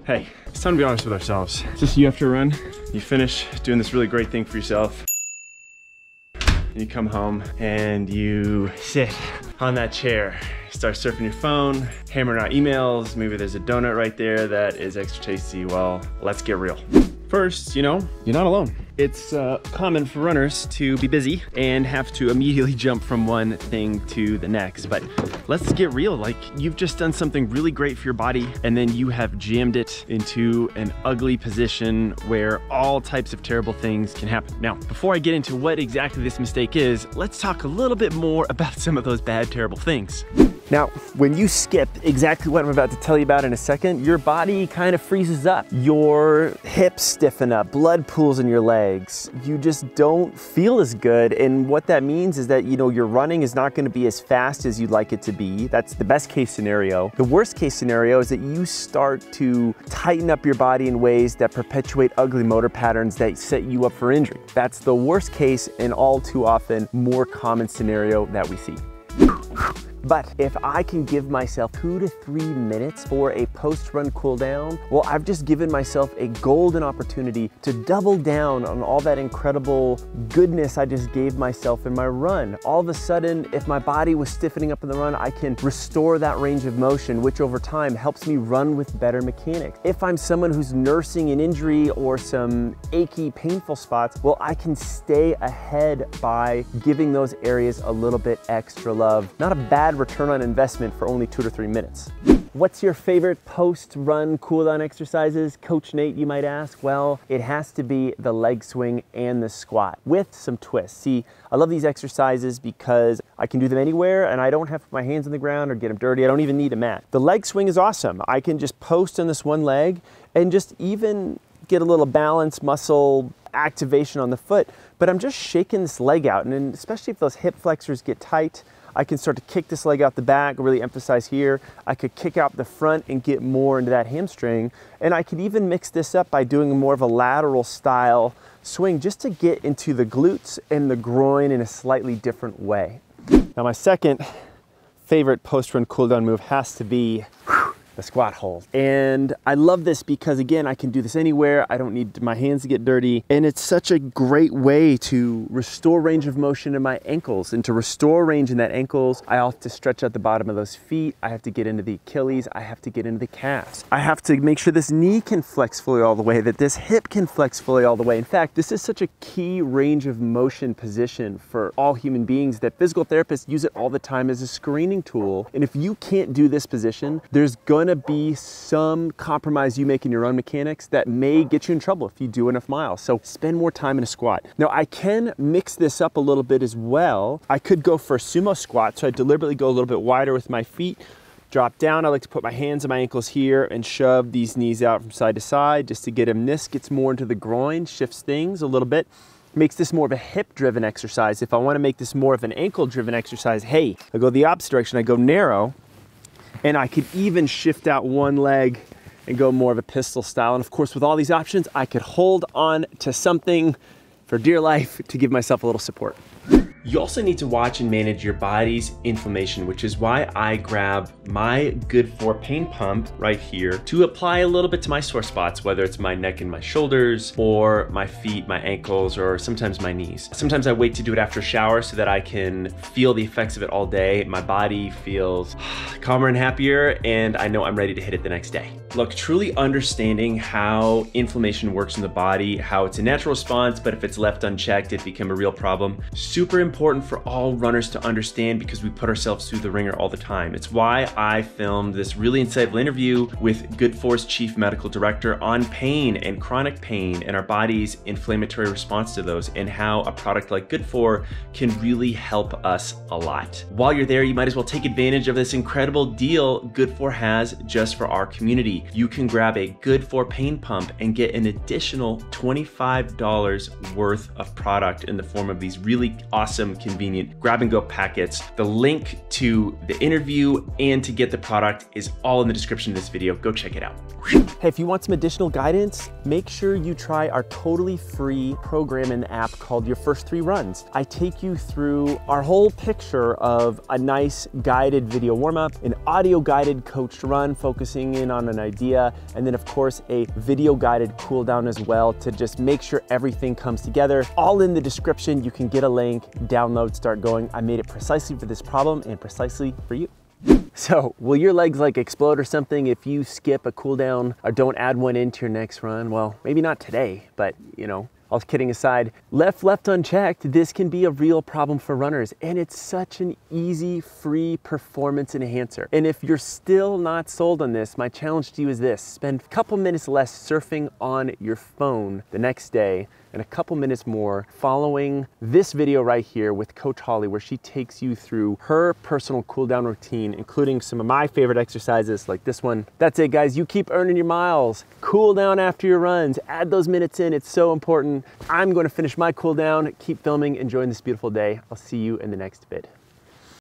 Hey, it's time to be honest with ourselves. Just you after a run, you finish doing this really great thing for yourself. You come home and you sit on that chair, start surfing your phone, hammering out emails. Maybe there's a donut right there that is extra tasty. Well, let's get real. First, you know, you're not alone. It's common for runners to be busy and have to immediately jump from one thing to the next. But let's get real. Like, you've just done something really great for your body, and then you have jammed it into an ugly position where all types of terrible things can happen. Now, before I get into what exactly this mistake is, let's talk a little bit more about some of those bad, terrible things. Now, when you skip exactly what I'm about to tell you about in a second, your body kind of freezes up. Your hips stiffen up, blood pools in your legs. You just don't feel as good. And what that means is that, you know, your running is not going to be as fast as you'd like it to be. That's the best case scenario. The worst case scenario is that you start to tighten up your body in ways that perpetuate ugly motor patterns that set you up for injury. That's the worst case and all too often more common scenario that we see. But if I can give myself 2 to 3 minutes for a post-run cool down, well, I've just given myself a golden opportunity to double down on all that incredible goodness I just gave myself in my run. All of a sudden, if my body was stiffening up in the run, I can restore that range of motion, which over time helps me run with better mechanics. If I'm someone who's nursing an injury or some achy, painful spots, well, I can stay ahead by giving those areas a little bit extra love. Not a bad return on investment for only 2 to 3 minutes. What's your favorite post-run cool-down exercises? Coach Nate, you might ask. Well, it has to be the leg swing and the squat with some twists. See, I love these exercises because I can do them anywhere and I don't have to put my hands on the ground or get them dirty. I don't even need a mat. The leg swing is awesome. I can just post on this one leg and just even get a little balance, muscle activation on the foot, but I'm just shaking this leg out. And then especially if those hip flexors get tight, I can start to kick this leg out the back, really emphasize here. I could kick out the front and get more into that hamstring. And I could even mix this up by doing more of a lateral style swing just to get into the glutes and the groin in a slightly different way. Now, my second favorite post-run cool-down move has to be the squat hold. And I love this because, again, I can do this anywhere. I don't need my hands to get dirty. And it's such a great way to restore range of motion in my ankles. And to restore range in that ankles, I have to stretch out the bottom of those feet. I have to get into the Achilles. I have to get into the calves. I have to make sure this knee can flex fully all the way, that this hip can flex fully all the way. In fact, this is such a key range of motion position for all human beings that physical therapists use it all the time as a screening tool. And if you can't do this position, there's going to be some compromise you make in your own mechanics that may get you in trouble if you do enough miles. So spend more time in a squat. Now, I can mix this up a little bit as well. I could go for a sumo squat, so I deliberately go a little bit wider with my feet, drop down. I like to put my hands on my ankles here and shove these knees out from side to side just to get them. This gets more into the groin, shifts things a little bit. Makes this more of a hip-driven exercise. If I want to make this more of an ankle-driven exercise, hey, I go the opposite direction. I go narrow. And I could even shift out one leg and go more of a pistol style. And of course, with all these options, I could hold on to something for dear life to give myself a little support. You also need to watch and manage your body's inflammation, which is why I grab my GoodFOR Pain pump right here to apply a little bit to my sore spots, whether it's my neck and my shoulders or my feet, my ankles, or sometimes my knees. Sometimes I wait to do it after a shower so that I can feel the effects of it all day. My body feels calmer and happier, and I know I'm ready to hit it the next day. Look, truly understanding how inflammation works in the body, how it's a natural response, but if it's left unchecked, it becomes a real problem. Super important for all runners to understand because we put ourselves through the ringer all the time. It's why I filmed this really insightful interview with GoodFOR's Chief Medical Director on pain and chronic pain and our body's inflammatory response to those, and how a product like GoodFOR can really help us a lot. While you're there, you might as well take advantage of this incredible deal GoodFOR has just for our community. You can grab a GoodFOR Pain pump and get an additional $25 worth of product in the form of these really awesome awesome, convenient grab-and-go packets. The link to the interview and to get the product is all in the description of this video. Go check it out. Hey, if you want some additional guidance, make sure you try our totally free program and app called Your First 3 Runs. I take you through our whole picture of a nice guided video warm-up, an audio guided coached run focusing in on an idea, and then of course a video guided cool down as well to just make sure everything comes together. All in the description. You can get a link, download, start going. I made it precisely for this problem and precisely for you. So, will your legs like explode or something if you skip a cool down or don't add one into your next run? Well, maybe not today, but you know, all kidding aside, left unchecked, this can be a real problem for runners, and it's such an easy, free performance enhancer. And if you're still not sold on this, my challenge to you is this: spend a couple minutes less surfing on your phone the next day and a couple minutes more following this video right here with Coach Holly, where she takes you through her personal cool down routine, including some of my favorite exercises like this one. That's it, guys. You keep earning your miles. Cool down after your runs. Add those minutes in. It's so important. I'm going to finish my cool down, keep filming, enjoying this beautiful day. I'll see you in the next vid.